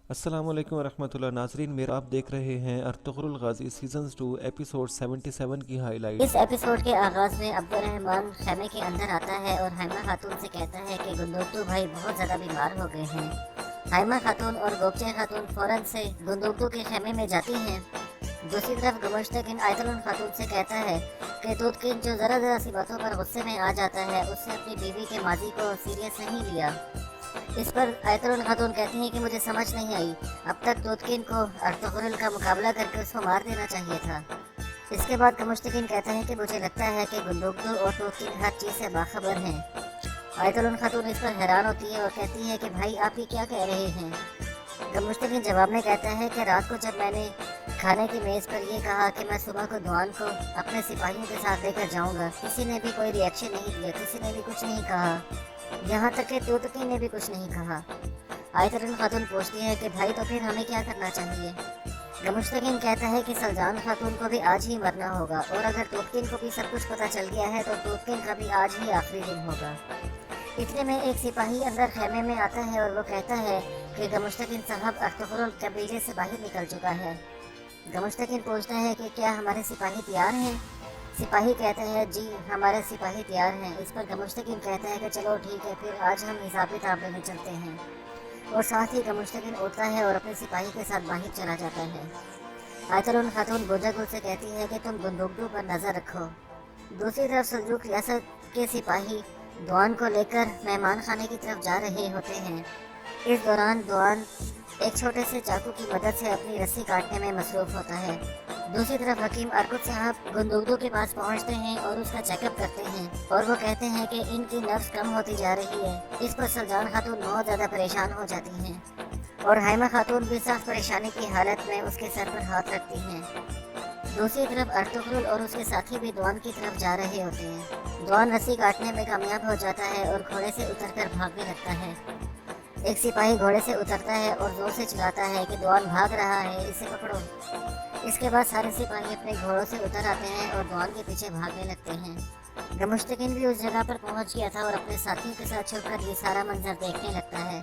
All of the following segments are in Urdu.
السلام علیکم ورحمۃ اللہ ناظرین، میرا آپ دیکھ رہے ہیں ارطغرل الغازی سیزنز 2 ایپیسوڈ 77 کی ہائی لائٹ۔ اس ایپیسوڈ کے آغاز میں عبد الرحمن خیمے کے اندر آتا ہے اور حائمہ خاتون سے کہتا ہے کہ گندگدو بھائی بہت زیادہ بیمار ہو گئے ہیں۔ حائمہ خاتون اور گوگچے خاتون فوراً سے گندگدو کے خیمے میں جاتی ہیں۔ دوسری طرف گمشتگن آیت خاتون سے کہتا ہے کہ دودکن جو ذرا ذرا سی باتوں پر غصے میں آ جاتا ہے اس سے اپنی بیوی کے ماضی کو سیریس نہیں لیا۔ اس پر آیت خاتون کہتی ہیں کہ مجھے سمجھ نہیں آئی، اب تک دودکن کو ارطغرل کا مقابلہ کر کے اس کو مار دینا چاہیے تھا۔ اس کے بعد کمشتگین کہتا ہے کہ مجھے لگتا ہے کہ گندگدو اور دودکن ہر چیز سے باخبر ہیں۔ آیت خاتون اس پر حیران ہوتی ہے اور کہتی ہے کہ بھائی آپ یہ کیا کہہ رہے ہیں؟ گمشتگین جواب میں کہتا ہے کہ رات کو جب میں نے کھانے کی میز پر یہ کہا کہ میں صبح کو دوان کو اپنے سپاہیوں کے ساتھ لے کر جاؤں گا، کسی نے بھی کوئی ری ایکشن نہیں دیا، کسی نے بھی کچھ نہیں کہا، یہاں تک کہ دودکن نے بھی کچھ نہیں کہا۔ آیت خاتون پوچھتی ہے کہ بھائی تو پھر ہمیں کیا کرنا چاہیے؟ گمشتگین کہتا ہے کہ سلجان خاتون کو بھی آج ہی مرنا ہوگا، اور اگر دودکن کو بھی سب کچھ پتہ چل گیا ہے تو دودکن کا بھی آج ہی آخری دن ہوگا۔ اتنے میں ایک سپاہی اندر خیمے میں آتا ہے اور وہ کہتا ہے کہ گمشتگین صاحب ارطغرل قبیلے سے باہر نکل چکا ہے۔ گمشتگین پوچھتا ہے کہ کیا ہمارے سپاہی تیار ہیں؟ سپاہی کہتا ہے جی ہمارے سپاہی تیار ہیں۔ اس پر گمشتگین کہتا ہے کہ چلو ٹھیک ہے، پھر آج ہم حساب کتاب لینے چلتے ہیں، اور ساتھ ہی گمشتگین اٹھتا ہے اور اپنے سپاہی کے ساتھ باہر چلا جاتا ہے۔ آیت خاتون گوجہ گل سے کہتی ہے کہ تم گندگدو پر نظر رکھو۔ دوسری طرف سلجوق ریاست کے سپاہی دوان کو لے کر مہمان خانے کی طرف جا رہے ہوتے ہیں۔ اس دوران دوان ایک چھوٹے سے چاقو کی مدد سے اپنی رسی کاٹنے میں مصروف ہوتا ہے۔ دوسری طرف حکیم ارکت صاحب گندگدو کے پاس پہنچتے ہیں اور اس کا چیک اپ کرتے ہیں، اور وہ کہتے ہیں کہ ان کی نبض کم ہوتی جا رہی ہے۔ اس پر سلجان خاتون بہت زیادہ پریشان ہو جاتی ہیں، اور حائمہ خاتون بھی سخت پریشانی کی حالت میں اس کے سر پر ہاتھ رکھتی ہیں۔ دوسری طرف ارطغرل اور اس کے ساتھی بھی دوان کی طرف جا رہے ہوتے ہیں۔ دوان رسی کاٹنے میں کامیاب ہو جاتا ہے اور گھوڑے سے اتر کر بھاگنے لگتا ہے۔ ایک سپاہی گھوڑے سے اترتا ہے اور زور سے چلاتا ہے کہ دوان بھاگ رہا ہے، اسے پکڑو۔ اس کے بعد سارے سپاہی اپنے گھوڑوں سے اتر آتے ہیں اور دوان کے پیچھے بھاگنے لگتے ہیں۔ گمشتگین بھی اس جگہ پر پہنچ گیا تھا اور اپنے ساتھیوں کے ساتھ چھپ کر یہ سارا منظر دیکھنے لگتا ہے۔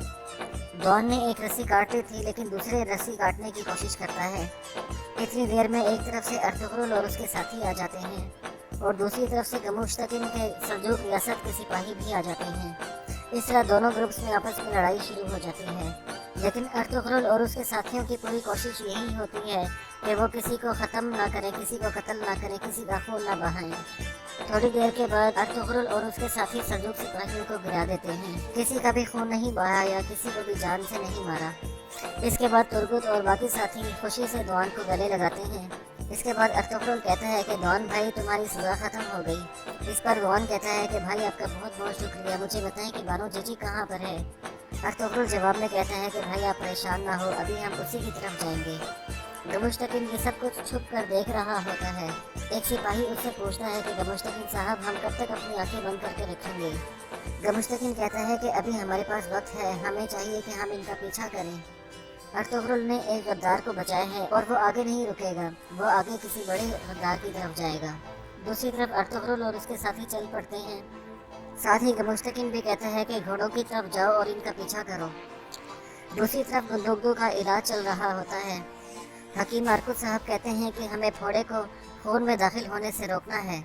دوان نے ایک رسی کاٹ لی تھی لیکن دوسرے رسی کاٹنے کی کوشش کرتا ہے۔ اتنی دیر میں ایک طرف سے ارطغرل اور اس کے ساتھی آ جاتے ہیں، اور دوسری طرف سے گمشتگین کے سلجوق ریاست کے سپاہی بھی آ جاتے ہیں۔ اس طرح دونوں گروپس میں آپس میں لڑائی شروع ہو جاتی ہے، لیکن ارطغرل اور اس کے ساتھیوں کی پوری کوشش یہی ہوتی ہے کہ وہ کسی کو ختم نہ کریں، کسی کو قتل نہ کریں، کسی کا خون نہ بہائیں۔ تھوڑی دیر کے بعد ارطغرل اور اس کے ساتھی سلجوق سپاہیوں کو گرا دیتے ہیں، کسی کا بھی خون نہیں بہایا، کسی کو بھی جان سے نہیں مارا۔ اس کے بعد ترگت اور باقی ساتھی خوشی سے دوان کو گلے لگاتے ہیں۔ اس کے بعد ارطغرل کہتا ہے کہ دوان بھائی تمہاری سزا ختم ہو گئی۔ اس پر دوان کہتا ہے کہ بھائی آپ کا بہت بہت شکریہ، مجھے بتائیں کہ بانو جی کہاں پر ہے؟ ارطغرل جواب میں کہتا ہے کہ بھائی آپ پریشان نہ ہو، ابھی ہم اسی کی طرف جائیں گے۔ گمشتگین یہ سب کچھ چھپ کر دیکھ رہا ہوتا ہے۔ ایک سپاہی اس سے پوچھتا ہے کہ گمشتگین صاحب ہم کب تک اپنی آنکھیں بند کر کے رکھیں گے؟ گمشتگین کہتا ہے کہ ابھی ہمارے پاس وقت ہے، ہمیں چاہیے کہ ہم ان کا پیچھا کریں۔ ارطغرل نے ایک غدار کو بچایا ہے اور وہ آگے نہیں رکے گا، وہ آگے کسی بڑے غدار کی طرف جائے گا۔ دوسری طرف ارطغرل اور اس کے ساتھی چل پڑتے ہیں۔ ساتھ ہی گمشتگین بھی کہتا ہے کہ گھوڑوں کی طرف جاؤ اور ان کا پیچھا کرو۔ دوسری طرف گندگدو کا علاج چل رہا ہوتا ہے۔ حکیم ارکت صاحب کہتے ہیں کہ ہمیں پھوڑے کو خون میں داخل ہونے سے روکنا ہے،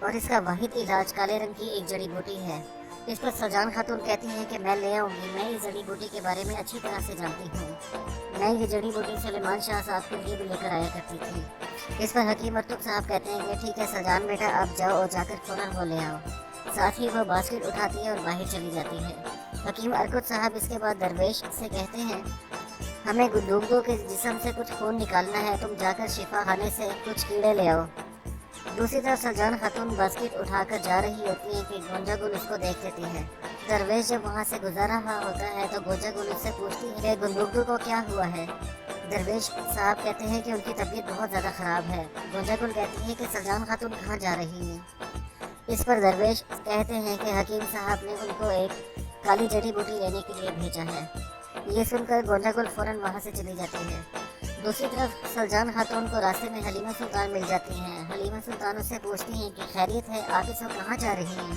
اور اس کا واحد علاج کالے رنگ کی ایک جڑی بوٹی ہے۔ اس پر سلجان خاتون کہتی ہیں کہ میں لے آؤں گی، میں اس جڑی بوٹی کے بارے میں اچھی طرح سے جانتی ہوں، میں یہ جڑی بوٹی سلیمان شاہ صاحب کے لیے بھی لے کر آیا کرتی تھی۔ اس پر حکیم ارکت صاحب کہتے ہیں کہ ٹھیک ہے سلجان بیٹا، آپ جاؤ اور جا کر فوراً وہ لے آؤ۔ ساتھ ہی وہ باسکٹ اٹھاتی ہے اور باہر چلی جاتی ہے۔ حکیم ارکت صاحب اس کے بعد درویش سے کہتے ہیں ہمیں گندگدو کے جسم سے کچھ خون نکالنا ہے، تم جا کر شفا خانے سے کچھ کیڑے لے آؤ۔ دوسری طرف سلجان خاتون باسکٹ اٹھا کر جا رہی ہوتی ہے کہ گونجا گل اس کو دیکھ لیتی ہے۔ درویش جب وہاں سے گزر رہا ہوتا ہے تو گونجا گل اس سے پوچھتی ہے کہ گندگدو کو کیا ہوا ہے؟ درویش صاحب کہتے ہیں کہ ان کی طبیعت بہت زیادہ خراب ہے۔ گونجا گل کہتی ہے کہ سلجان خاتون کہاں جا رہی ہیں؟ اس پر درویش کہتے ہیں کہ حکیم صاحب نے ان کو ایک کالی جڑی بوٹی لینے کے لیے بھیجا ہے۔ یہ سن کر گونجا گل فوراً وہاں سے چلی جاتی ہے۔ دوسری طرف سلجان خاتون کو راستے میں حلیمہ سلطان مل جاتی ہیں۔ حلیمہ سلطان اس سے پوچھتی ہیں کہ خیریت ہے، آپ اس وقت کہاں جا رہی ہیں؟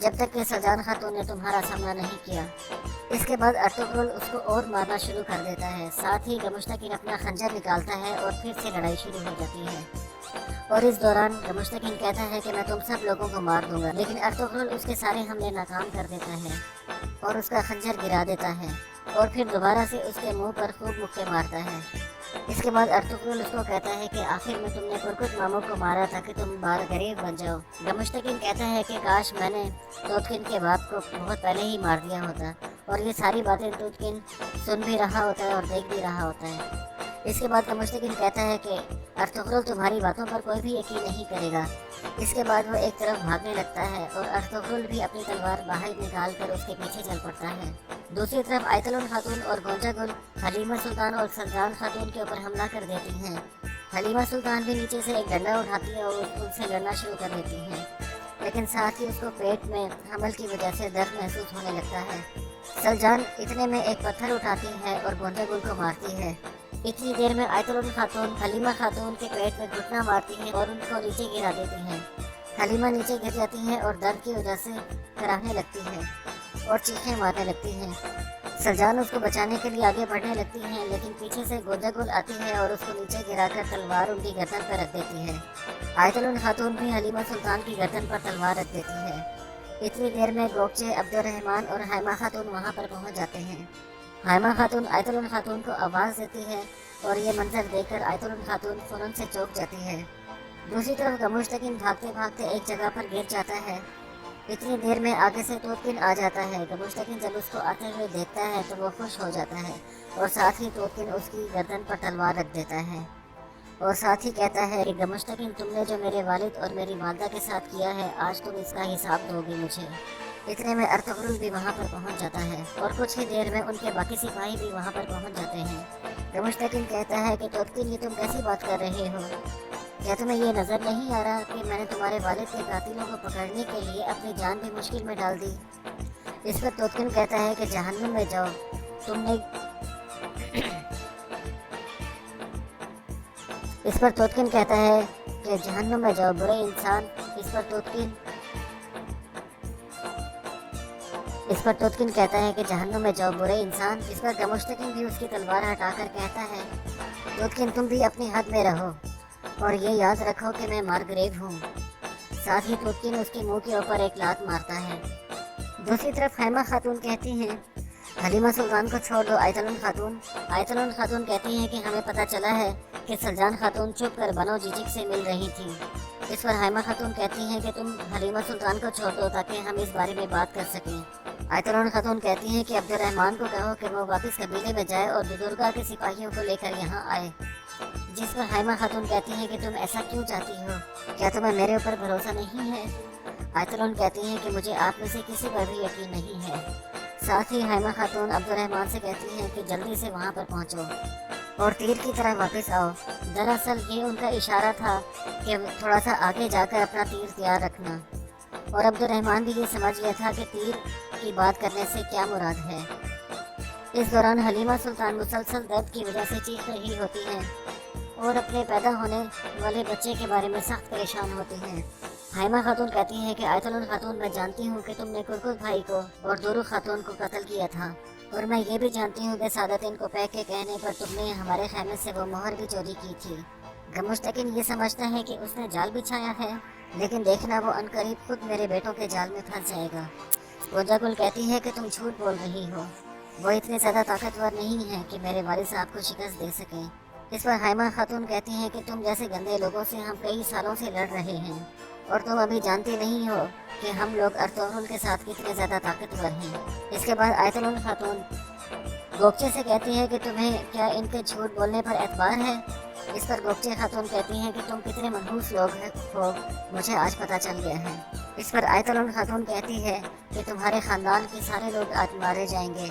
جب تک کہ سلجان خاتون نے تمہارا سامنا نہیں کیا۔ اس کے بعد ارطغرل اس کو اور مارنا شروع کر دیتا ہے، ساتھ ہی گمشتکین اپنا خنجر نکالتا ہے اور پھر سے لڑائی شروع ہو جاتی ہے۔ اور اس دوران گمشتکین کہتا ہے کہ میں تم سب لوگوں کو مار دوں گا، لیکن ارطغرل اس کے سارے حملے ناکام کر دیتا ہے اور اس کا خنجر گرا دیتا ہے اور پھر دوبارہ سے اس کے منہ پر خوب مکے مارتا ہے۔ اس کے بعد ارطغرل اس کو کہتا ہے کہ آخر میں تم نے کرکٹ ماموں کو مارا تھا کہ تم بار غریب بن جاؤ۔ گمشتکین کہتا ہے کہ کاش میں نے توتکن کے باپ کو بہت پہلے ہی مار دیا ہوتا، اور یہ ساری باتیں توتکن سن بھی رہا ہوتا ہے اور دیکھ بھی رہا ہوتا ہے۔ اس کے بعد گمشتکین کہتا ہے کہ ارطغرل تمہاری باتوں پر کوئی بھی یقین نہیں کرے گا۔ اس کے بعد وہ ایک طرف بھاگنے لگتا ہے اور ارطغرل بھی اپنی تلوار باہر نکال کر اس کے پیچھے چل پڑتا ہے۔ دوسری طرف آیت خاتون اور گونجا گل حلیمہ سلطان اور سلجان خاتون کے اوپر حملہ کر دیتی ہیں۔ حلیمہ سلطان بھی نیچے سے ایک ڈنڈا اٹھاتی ہے اور ان سے لڑنا شروع کر دیتی ہیں، لیکن ساتھ ہی اس کو پیٹ میں حمل کی وجہ سے درد محسوس ہونے لگتا ہے۔ سلجان اتنے میں ایک پتھر اٹھاتی ہے اور گونجا گل کو مارتی ہے۔ اتنی دیر میں آیت خاتون حلیمہ خاتون کے پیٹ میں گھٹنا مارتی ہیں اور ان کو نیچے گرا دیتی ہیں۔ حلیمہ نیچے گر جاتی ہیں اور درد کی وجہ سے کراہنے لگتی ہے اور چیخیں مارنے لگتی ہیں۔ سلجان اس کو بچانے کے لیے آگے بڑھنے لگتی ہیں، لیکن پیچھے سے گونجا گل آتی ہے اور اس کو نیچے گرا کر تلوار ان کی گردن پر رکھ دیتی ہے۔ آیت خاتون بھی حلیمہ سلطان کی گردن پر تلوار رکھ دیتی ہے۔ اتنی دیر میں گوگچے، عبدالرحمن اور حائمہ خاتون وہاں پر پہنچ جاتے ہیں۔ حائمہ خاتون آیت خاتون کو آواز دیتی ہے اور یہ منظر دیکھ کر آیت خاتون فوراً سے چوک جاتی ہے۔ دوسری طرف گمشتکین بھاگتے بھاگتے ایک جگہ پر گر جاتا ہے۔ اتنی دیر میں آگے سے توتکن آ جاتا ہے۔ گمشتکین جب اس کو آتے ہوئے دیکھتا ہے تو وہ خوش ہو جاتا ہے اور ساتھ ہی توتکن اس کی گردن پر تلوار رکھ دیتا ہے اور ساتھ ہی کہتا ہے کہ گمشتکین تم نے جو میرے والد اور میری والدہ کے ساتھ کیا ہے، آج تم اس کا حساب دو گی مجھے۔ اتنے میں ارطغرل بھی وہاں پر پہنچ جاتا ہے اور کچھ ہی دیر میں ان کے باقی سپاہی بھی وہاں پر پہنچ جاتے ہیں۔ گمشتکین کہتا ہے کہ توتکن یہ تم کیسی بات کر رہے ہو؟ کیا تمہیں یہ نظر نہیں آ رہا کہ میں نے تمہارے والد کے قاتلوں کو پکڑنے کے لیے اپنی جان بھی مشکل میں ڈال دی؟ اس پر توتکن کہتا ہے کہ جہنم میں جاؤ، تم نے اس پر توتکن کہتا ہے کہ جہنم میں جاؤ برے انسان۔ اس پر توتکن کہتا ہے کہ جہنم میں جاؤ برے انسان۔ اس پر گمشتکین بھی اس کی تلوار ہٹا کر کہتا ہے توتکن تم بھی اپنی حد میں رہو اور یہ یاد رکھو کہ میں مارگریو ہوں۔ ساتھ ہی توتکن اس کے منہ کے اوپر ایک لات مارتا ہے۔ دوسری طرف حائمہ خاتون کہتی ہیں حلیمہ سلطان کو چھوڑ دو آیت خاتون کہتی ہیں کہ ہمیں پتہ چلا ہے کہ سلجان خاتون چھپ کر بنو جیجک سے مل رہی تھی۔ اس پر حائمہ خاتون کہتی ہیں کہ تم حلیمہ سلطان کو چھوڑ دو تاکہ ہم اس بارے میں بات کر سکیں۔ آیت خاتون کہتی ہیں کہ عبدالرحمن کو کہو کہ وہ واپس قبیلے میں جائے اور بزرگا کے سپاہیوں کو لے کر یہاں آئے۔ جس پر حائمہ خاتون کہتی ہیں کہ تم ایسا کیوں چاہتی ہو؟ کیا تمہیں میرے اوپر بھروسہ نہیں ہے؟ آیت کہتی ہیں کہ مجھے آپ میں سے کسی پر بھی یقین نہیں ہے۔ ساتھ ہی حائمہ خاتون عبدالرحمن سے کہتی ہیں کہ جلدی سے وہاں پر پہنچو اور تیر کی طرح واپس آؤ۔ دراصل یہ ان کا اشارہ تھا کہ تھوڑا سا آگے جا کر اپنا تیر تیار رکھنا، اور عبدالرحمن بھی یہ سمجھ گیا تھا کہ تیر کی بات کرنے سے کیا مراد ہے۔ اس دوران حلیمہ سلطان مسلسل درد کی وجہ سے چیخ رہی ہوتی ہیں اور اپنے پیدا ہونے والے بچے کے بارے میں سخت پریشان ہوتی ہیں۔ حائمہ خاتون کہتی ہے کہ آیت خاتون میں جانتی ہوں کہ تم نے کرکٹ بھائی کو اور دورو خاتون کو قتل کیا تھا، اور میں یہ بھی جانتی ہوں کہ سعادتین کو پیک کے کہنے پر تم نے ہمارے خیمے سے وہ مہر بھی چوری کی تھی۔ گمشتکین یہ سمجھتا ہے کہ اس نے جال بچھایا ہے، لیکن دیکھنا وہ عنقریب خود میرے بیٹوں کے جال میں پھنس جائے گا۔ گونجا گل کہتی ہے کہ تم جھوٹ بول رہی ہو، وہ اتنے زیادہ طاقتور نہیں ہے کہ میرے والد صاحب کو شکست دے سکیں۔ اس پر حائمہ خاتون کہتی ہیں کہ تم جیسے گندے لوگوں سے ہم کئی سالوں سے لڑ رہے ہیں، اور تم ابھی جانتے نہیں ہو کہ ہم لوگ ارطغرل کے ساتھ کتنے زیادہ طاقتور ہیں۔ اس کے بعد آیت خاتون گوگچے سے کہتی ہے کہ تمہیں کیا ان کے جھوٹ بولنے پر اعتبار ہے؟ اس پر گوگچے خاتون کہتی ہیں کہ تم کتنے منحوس لوگ ہو، مجھے آج پتہ چل گیا ہے۔ اس پر آیت خاتون کہتی ہے کہ تمہارے خاندان کے سارے لوگ آج مارے جائیں گے،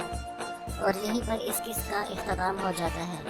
اور یہیں پر اس قصے کا اختتام ہو جاتا ہے۔